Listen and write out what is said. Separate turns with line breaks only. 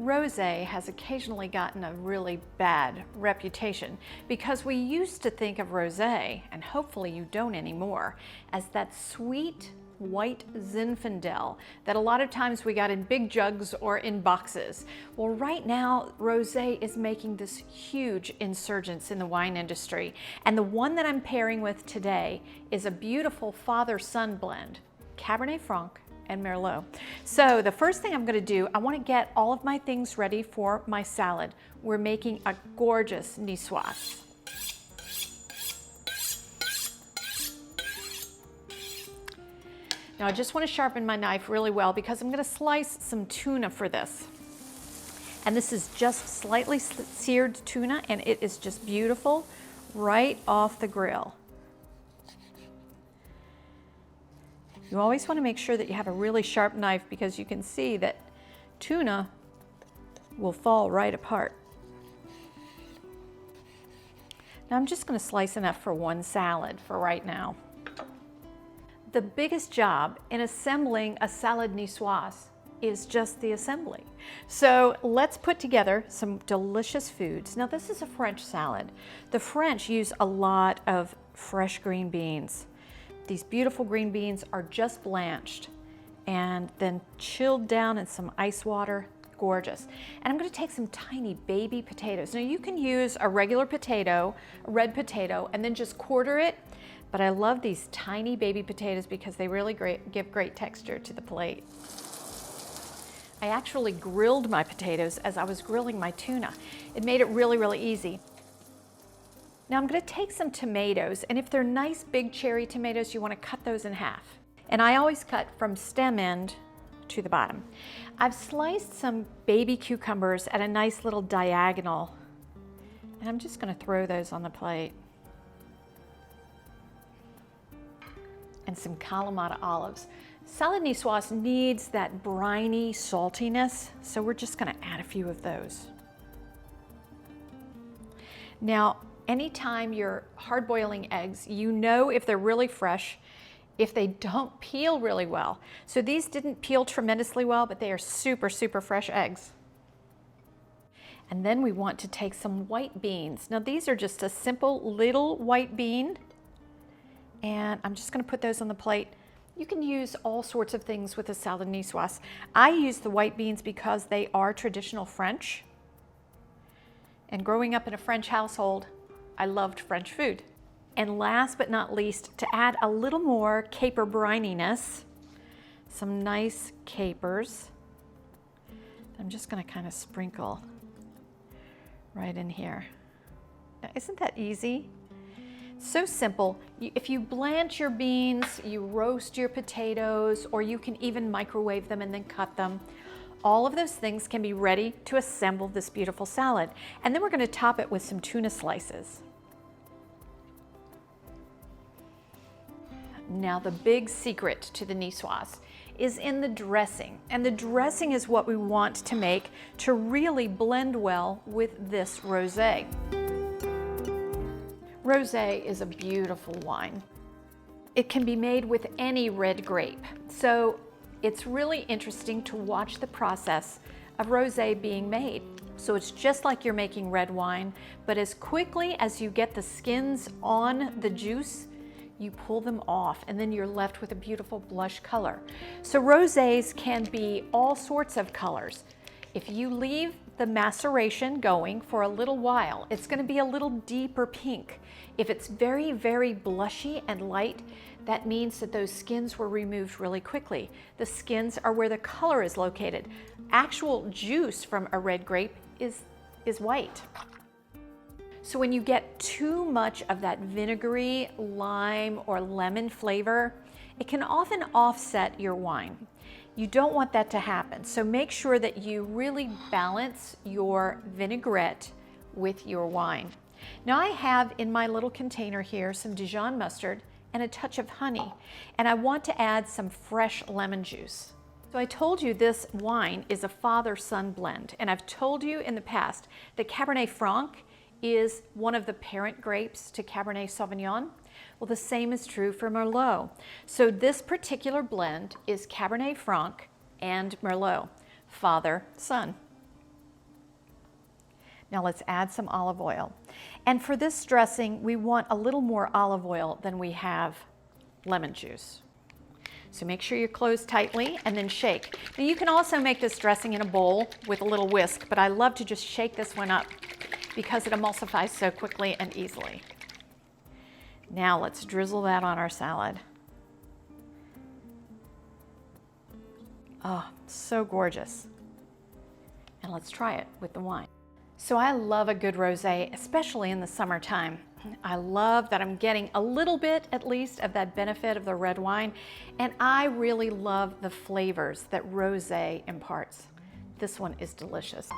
Rosé has occasionally gotten a really bad reputation because we used to think of rosé, and hopefully you don't anymore, as that sweet white Zinfandel that a lot of times we got in big jugs or in boxes. Well, right now, rosé is making this huge insurgence in the wine industry, and the one that I'm pairing with today is a beautiful father-son blend, Cabernet Franc and Merlot. So the first thing I'm going to do, I want to get all of my things ready for my salad. We're making a gorgeous Niçoise. Now I just want to sharpen my knife really well because I'm going to slice some tuna for this. And this is just slightly seared tuna, and it is just beautiful right off the grill. You always want to make sure that you have a really sharp knife because you can see that tuna will fall right apart. Now I'm just going to slice enough for one salad for right now. The biggest job in assembling a salad niçoise is just the assembly. So let's put together some delicious foods. Now this is a French salad. The French use a lot of fresh green beans. These beautiful green beans are just blanched and then chilled down in some ice water. Gorgeous. And I'm going to take some tiny baby potatoes. Now you can use a regular potato, a red potato, and then just quarter it. But I love these tiny baby potatoes because they really give great texture to the plate. I actually grilled my potatoes as I was grilling my tuna. It made it really, really easy. Now I'm going to take some tomatoes, and if they're nice big cherry tomatoes, you want to cut those in half. And I always cut from stem end to the bottom. I've sliced some baby cucumbers at a nice little diagonal, and I'm just going to throw those on the plate. And some Kalamata olives. Salad niçoise needs that briny saltiness, so we're just going to add a few of those. Now, anytime you're hard boiling eggs, you know if they're really fresh, if they don't peel really well. So these didn't peel tremendously well, but they are super, super fresh eggs. And then we want to take some white beans. Now these are just a simple little white bean, and I'm just going to put those on the plate. You can use all sorts of things with a salad niçoise. I use the white beans because they are traditional French. And growing up in a French household, I loved French food. And last but not least, to add a little more caper brininess, some nice capers. I'm just going to kind of sprinkle right in here. Now, isn't that easy? So simple. If you blanch your beans, you roast your potatoes, or you can even microwave them and then cut them. All of those things can be ready to assemble this beautiful salad. And then we're going to top it with some tuna slices. Now the big secret to the niçoise is in the dressing. And the dressing is what we want to make to really blend well with this rosé. Rosé is a beautiful wine. It can be made with any red grape. So it's really interesting to watch the process of rosé being made. So it's just like you're making red wine, but as quickly as you get the skins on the juice, you pull them off, and then you're left with a beautiful blush color. So rosés can be all sorts of colors. If you leave the maceration going for a little while, it's going to be a little deeper pink. If it's very, very blushy and light, that means that those skins were removed really quickly. The skins are where the color is located. Actual juice from a red grape is white. So when you get too much of that vinegary, lime, or lemon flavor, it can often offset your wine. You don't want that to happen. So make sure that you really balance your vinaigrette with your wine. Now I have in my little container here some Dijon mustard and a touch of honey, and I want to add some fresh lemon juice. So I told you this wine is a father-son blend, and I've told you in the past that Cabernet Franc is one of the parent grapes to Cabernet Sauvignon. Well, the same is true for Merlot. So this particular blend is Cabernet Franc and Merlot, father-son. Now let's add some olive oil. And for this dressing, we want a little more olive oil than we have lemon juice. So make sure you close tightly and then shake. Now you can also make this dressing in a bowl with a little whisk, but I love to just shake this one up because it emulsifies so quickly and easily. Now let's drizzle that on our salad. Oh, so gorgeous. And let's try it with the wine. So I love a good rosé, especially in the summertime. I love that I'm getting a little bit, at least, of that benefit of the red wine, and I really love the flavors that rosé imparts. This one is delicious.